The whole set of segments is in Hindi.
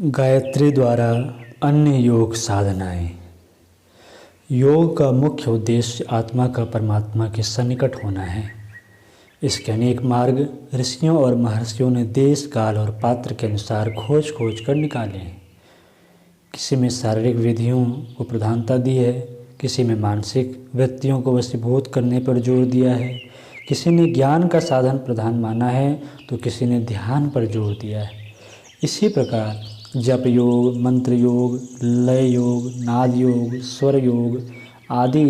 गायत्री द्वारा अन्य योग साधनाएं। योग का मुख्य उद्देश्य आत्मा का परमात्मा के सन्निकट होना है। इसके अनेक मार्ग ऋषियों और महर्षियों ने देश काल और पात्र के अनुसार खोज खोज कर निकाले हैं। किसी में शारीरिक विधियों को प्रधानता दी है, किसी में मानसिक वृत्तियों को वशीभूत करने पर जोर दिया है, किसी ने ज्ञान का साधन प्रधान माना है तो किसी ने ध्यान पर जोर दिया है। इसी प्रकार जप योग, मंत्र योग, लय योग, नाद योग, स्वर योग आदि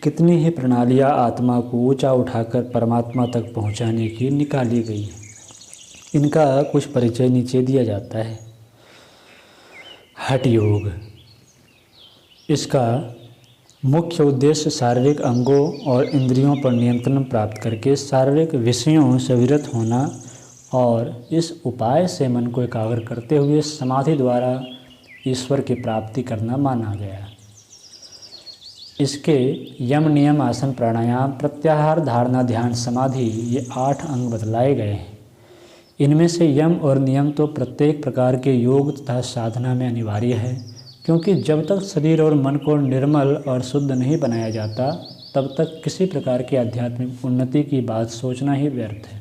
कितनी ही प्रणालियाँ आत्मा को ऊंचा उठाकर परमात्मा तक पहुंचाने की निकाली गई हैं। इनका कुछ परिचय नीचे दिया जाता है। हठ योग। इसका मुख्य उद्देश्य शारीरिक अंगों और इंद्रियों पर नियंत्रण प्राप्त करके शारीरिक विषयों से विरत होना और इस उपाय से मन को एकाग्र करते हुए समाधि द्वारा ईश्वर की प्राप्ति करना माना गया। इसके यम, नियम, आसन, प्राणायाम, प्रत्याहार, धारणा, ध्यान, समाधि ये 8 अंग बतलाए गए हैं। इनमें से यम और नियम तो प्रत्येक प्रकार के योग तथा साधना में अनिवार्य है, क्योंकि जब तक शरीर और मन को निर्मल और शुद्ध नहीं बनाया जाता तब तक किसी प्रकार की आध्यात्मिक उन्नति की बात सोचना ही व्यर्थ है।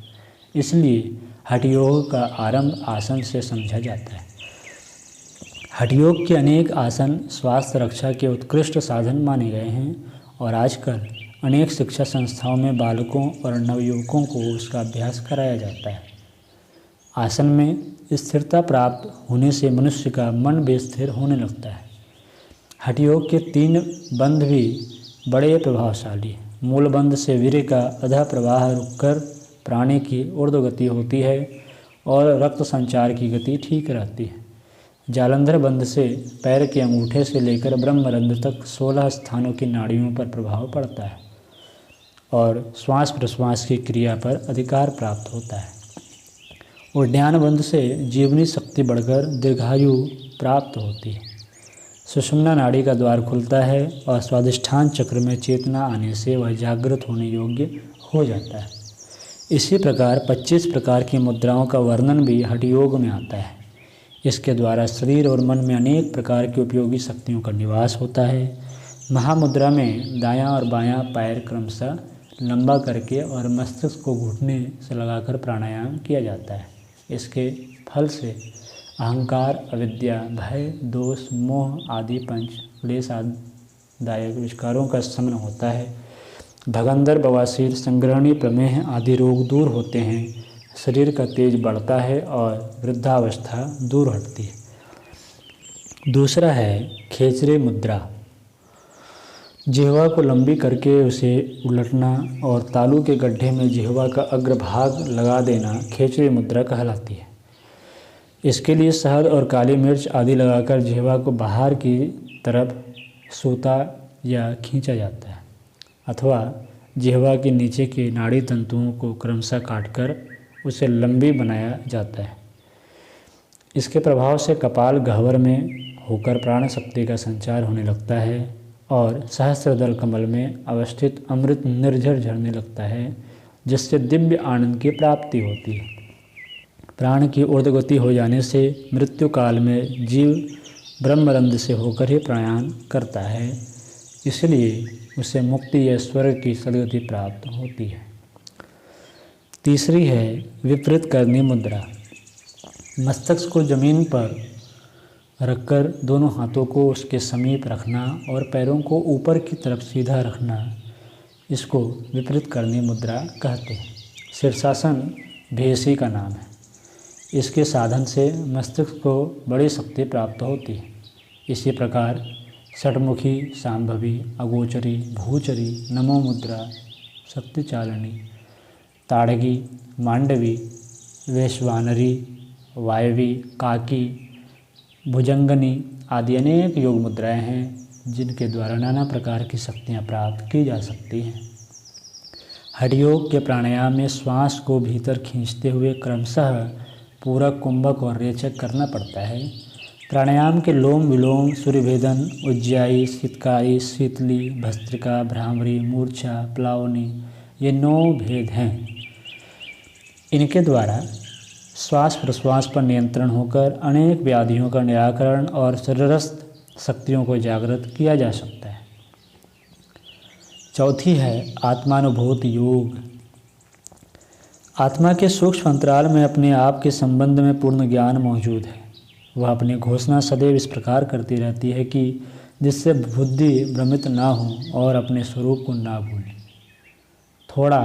इसलिए हठ योग का आरंभ आसन से समझा जाता है। हठ योग के अनेक आसन स्वास्थ्य रक्षा के उत्कृष्ट साधन माने गए हैं और आजकल अनेक शिक्षा संस्थाओं में बालकों और नवयुवकों को उसका अभ्यास कराया जाता है। आसन में स्थिरता प्राप्त होने से मनुष्य का मन बेस्थिर होने लगता है। हठ योग के 3 बंध भी बड़े प्रभावशाली हैं। मूल बंध से वीर्य का अधः प्रवाह रुककर प्राणी की ऊर्ध्व गति होती है और रक्त संचार की गति ठीक रहती है। जालंधर बंध से पैर के अंगूठे से लेकर ब्रह्मरंध्र तक 16 स्थानों की नाड़ियों पर प्रभाव पड़ता है और श्वास प्रश्वास की क्रिया पर अधिकार प्राप्त होता है। उद्यान बंध से जीवनी शक्ति बढ़कर दीर्घायु प्राप्त होती है। सुषुम्ना नाड़ी का द्वार खुलता है और स्वादिष्ठान चक्र में चेतना आने से वह जागृत होने योग्य हो जाता है। इसी प्रकार 25 प्रकार की मुद्राओं का वर्णन भी हठ योग में आता है। इसके द्वारा शरीर और मन में अनेक प्रकार की उपयोगी शक्तियों का निवास होता है। महामुद्रा में दायां और बायां पैर क्रमशः लंबा करके और मस्तिष्क को घुटने से लगाकर प्राणायाम किया जाता है। इसके फल से अहंकार, अविद्या, भय, दोष, मोह आदि पंच क्लेशदायक विकारों का शमन होता है। भगंदर, बवासीर, संग्रहणी, प्रमेह आदि रोग दूर होते हैं। शरीर का तेज बढ़ता है और वृद्धावस्था दूर हटती है। दूसरा है खेचरे मुद्रा। जिह्वा को लंबी करके उसे उलटना और तालू के गड्ढे में जिह्वा का अग्रभाग लगा देना खेचरे मुद्रा कहलाती है। इसके लिए शहद और काली मिर्च आदि लगाकर जिह्वा को बाहर की तरफ सूता या खींचा जाता है अथवा जिह्वा के नीचे के नाड़ी तंतुओं को क्रमशः काटकर उसे लंबी बनाया जाता है। इसके प्रभाव से कपाल गह्वर में होकर प्राण शक्ति का संचार होने लगता है और सहस्त्रदल कमल में अवस्थित अमृत निर्झर झरने लगता है, जिससे दिव्य आनंद की प्राप्ति होती है। प्राण की ऊर्ध्वगति हो जाने से मृत्यु काल में जीव ब्रह्मरंध्र से होकर ही प्रयाण करता है, इसलिए उसे मुक्ति या स्वर्ग की सद्गति प्राप्त होती है। तीसरी है विपरीत करनी मुद्रा। मस्तक को जमीन पर रखकर दोनों हाथों को उसके समीप रखना और पैरों को ऊपर की तरफ सीधा रखना, इसको विपरीत करनी मुद्रा कहते हैं। शीर्षासन भी इसी का नाम है। इसके साधन से मस्तिष्क को बड़ी शक्ति प्राप्त होती है। इसी प्रकार षटमुखी, सांभवी, अगोचरी, भूचरी, नमो मुद्रा, शक्ति चालनी, ताड़गी, मांडवी, वैश्वानरी, वायवी, काकी, भुजंगनी आदि अनेक योग मुद्राएं हैं जिनके द्वारा नाना प्रकार की शक्तियां प्राप्त की जा सकती हैं। हठ योग के प्राणायाम में श्वास को भीतर खींचते हुए क्रमशः पूरक, कुंभक और रेचक करना पड़ता है। प्राणायाम के लोम विलोम, सूर्यभेदन, उज्जाई, शीतकारी, शीतली, भस्त्रिका, भ्रामरी, मूर्छा, प्लावनी ये 9 भेद हैं। इनके द्वारा श्वास प्रश्वास पर नियंत्रण होकर अनेक व्याधियों का निराकरण और शरीरस्थ शक्तियों को जागृत किया जा सकता है। चौथी है आत्मानुभूति योग। आत्मा के सूक्ष्म अंतराल में अपने आप के संबंध में पूर्ण ज्ञान मौजूद है। वह अपनी घोषणा सदैव इस प्रकार करती रहती है कि जिससे बुद्धि भ्रमित ना हो और अपने स्वरूप को ना भूले। थोड़ा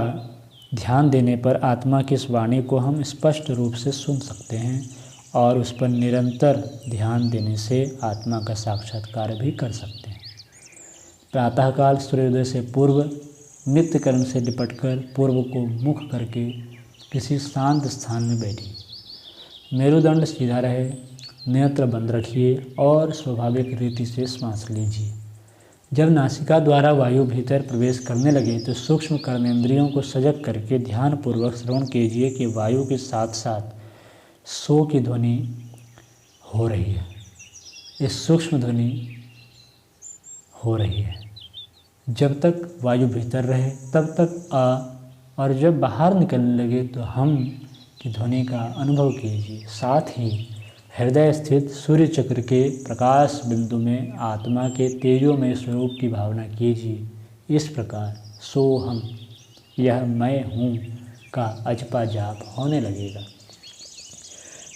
ध्यान देने पर आत्मा की इस वाणी को हम स्पष्ट रूप से सुन सकते हैं और उस पर निरंतर ध्यान देने से आत्मा का साक्षात्कार भी कर सकते हैं। प्रातःकाल सूर्योदय से पूर्व नित्य कर्म से निपटकर पूर्व को मुख करके किसी शांत स्थान में बैठिए। मेरुदंड सीधा रहे, नेत्र बंद रखिए और स्वाभाविक रीति से श्वास लीजिए। जब नासिका द्वारा वायु भीतर प्रवेश करने लगे तो सूक्ष्म कर्मेंद्रियों को सजग करके ध्यानपूर्वक श्रवण कीजिए कि वायु के साथ साथ सो की ध्वनि हो रही है। इस सूक्ष्म ध्वनि हो रही है। जब तक वायु भीतर रहे तब तक आ, और जब बाहर निकलने लगे तो हम की ध्वनि का अनुभव कीजिए। साथ ही हृदय स्थित सूर्य चक्र के प्रकाश बिंदु में आत्मा के तेजोमय स्वरूप की भावना कीजिए। इस प्रकार सोहम, यह मैं हूँ का अजपा जाप होने लगेगा।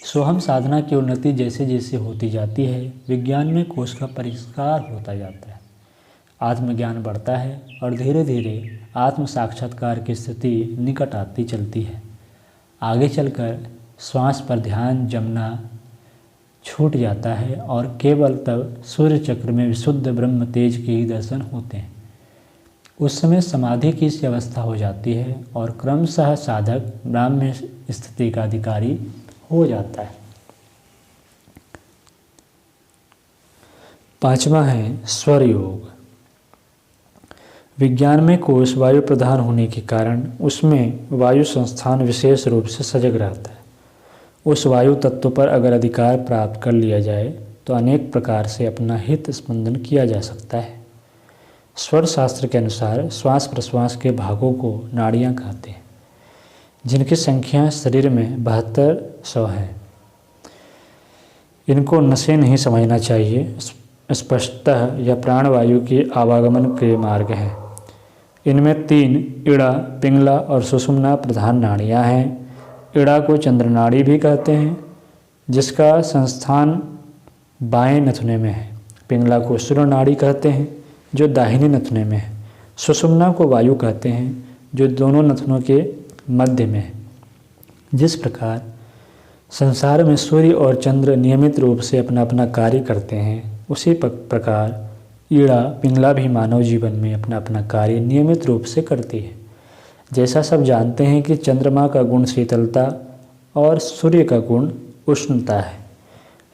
सोहम साधना की उन्नति जैसे जैसे होती जाती है, विज्ञान में कोश का परिष्कार होता जाता है, आत्मज्ञान बढ़ता है और धीरे धीरे आत्म साक्षात्कार की स्थिति निकट आती चलती है। आगे चलकर श्वास पर ध्यान जमना छूट जाता है और केवल तब सूर्य चक्र में विशुद्ध ब्रह्म तेज के ही दर्शन होते हैं। उस समय समाधि की सी अवस्था हो जाती है और क्रमशः साधक ब्राह्म्य स्थिति का अधिकारी हो जाता है। पांचवा है स्वर योग। विज्ञान में कोश वायु प्रधान होने के कारण उसमें वायु संस्थान विशेष रूप से सजग रहता है। उस वायु तत्व पर अगर अधिकार प्राप्त कर लिया जाए तो अनेक प्रकार से अपना हित स्पंदन किया जा सकता है। स्वर शास्त्र के अनुसार श्वास प्रश्वास के भागों को नाड़ियाँ कहते हैं, जिनकी संख्या शरीर में 7200 है। इनको नसें नहीं समझना चाहिए, स्पष्टतः यह प्राणवायु के आवागमन के मार्ग हैं। इनमें 3 इड़ा, पिंगला और सुषुम्ना प्रधान नाड़ियाँ हैं। इड़ा को चंद्रनाड़ी भी कहते हैं, जिसका संस्थान बाएं नथुने में है। पिंगला को सूर्य नाड़ी कहते हैं, जो दाहिने नथुने में है। सुषुम्ना को वायु कहते हैं, जो दोनों नथुनों के मध्य में है। जिस प्रकार संसार में सूर्य और चंद्र नियमित रूप से अपना अपना कार्य करते हैं, उसी प्रकार ईड़ा पिंगला भी मानव जीवन में अपना अपना कार्य नियमित रूप से करती है। जैसा सब जानते हैं कि चंद्रमा का गुण शीतलता और सूर्य का गुण उष्णता है,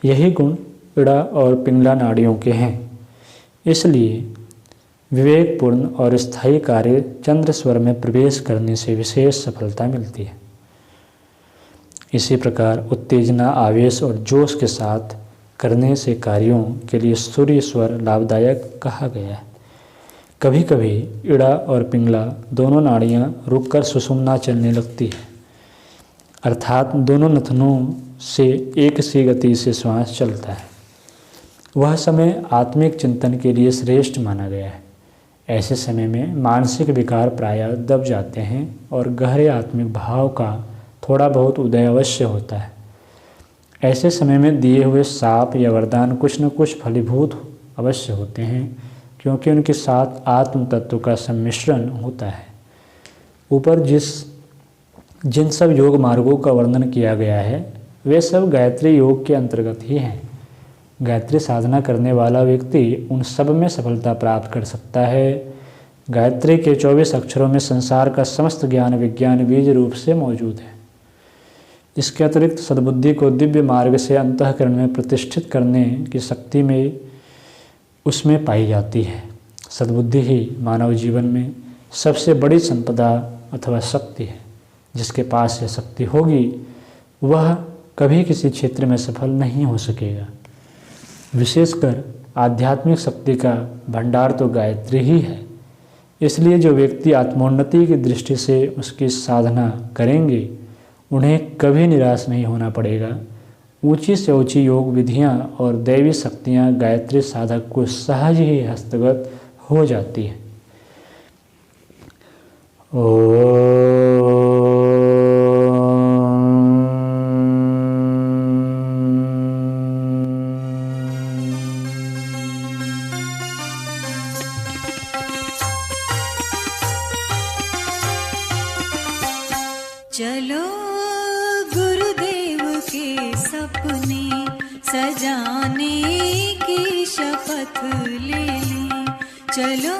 यही गुण इड़ा और पिंगला नाड़ियों के हैं। इसलिए विवेकपूर्ण और स्थायी कार्य चंद्र स्वर में प्रवेश करने से विशेष सफलता मिलती है। इसी प्रकार उत्तेजना, आवेश और जोश के साथ करने से कार्यों के लिए सूर्य स्वर लाभदायक कहा गया है। कभी कभी इड़ा और पिंगला दोनों नाड़ियाँ रुककर सुषुम्ना चलने लगती है, अर्थात दोनों नथनों से एक सी गति से श्वास चलता है। वह समय आत्मिक चिंतन के लिए श्रेष्ठ माना गया है। ऐसे समय में मानसिक विकार प्रायः दब जाते हैं और गहरे आत्मिक भाव का थोड़ा बहुत उदय अवश्य होता है। ऐसे समय में दिए हुए शाप या वरदान कुछ न कुछ फलीभूत अवश्य होते हैं, क्योंकि उनके साथ आत्म तत्व का सम्मिश्रण होता है। ऊपर जिन सब योग मार्गों का वर्णन किया गया है, वे सब गायत्री योग के अंतर्गत ही हैं। गायत्री साधना करने वाला व्यक्ति उन सब में सफलता प्राप्त कर सकता है। गायत्री के 24 अक्षरों में संसार का समस्त ज्ञान विज्ञान बीज रूप से मौजूद है। इसके अतिरिक्त सद्बुद्धि को दिव्य मार्ग से अंतःकरण में प्रतिष्ठित करने की शक्ति में उसमें पाई जाती है। सद्बुद्धि ही मानव जीवन में सबसे बड़ी संपदा अथवा शक्ति है। जिसके पास यह शक्ति होगी वह कभी किसी क्षेत्र में सफल नहीं हो सकेगा। विशेषकर आध्यात्मिक शक्ति का भंडार तो गायत्री ही है। इसलिए जो व्यक्ति आत्मोन्नति की दृष्टि से उसकी साधना करेंगे उन्हें कभी निराश नहीं होना पड़ेगा। ऊंची से ऊंची योग विधियां और दैवी शक्तियां गायत्री साधक को सहज ही हस्तगत हो जाती है। चलो गुरुदेव के सपने सजाने की शपथ ले लें। चलो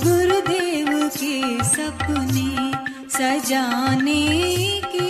गुरुदेव के सपने सजाने की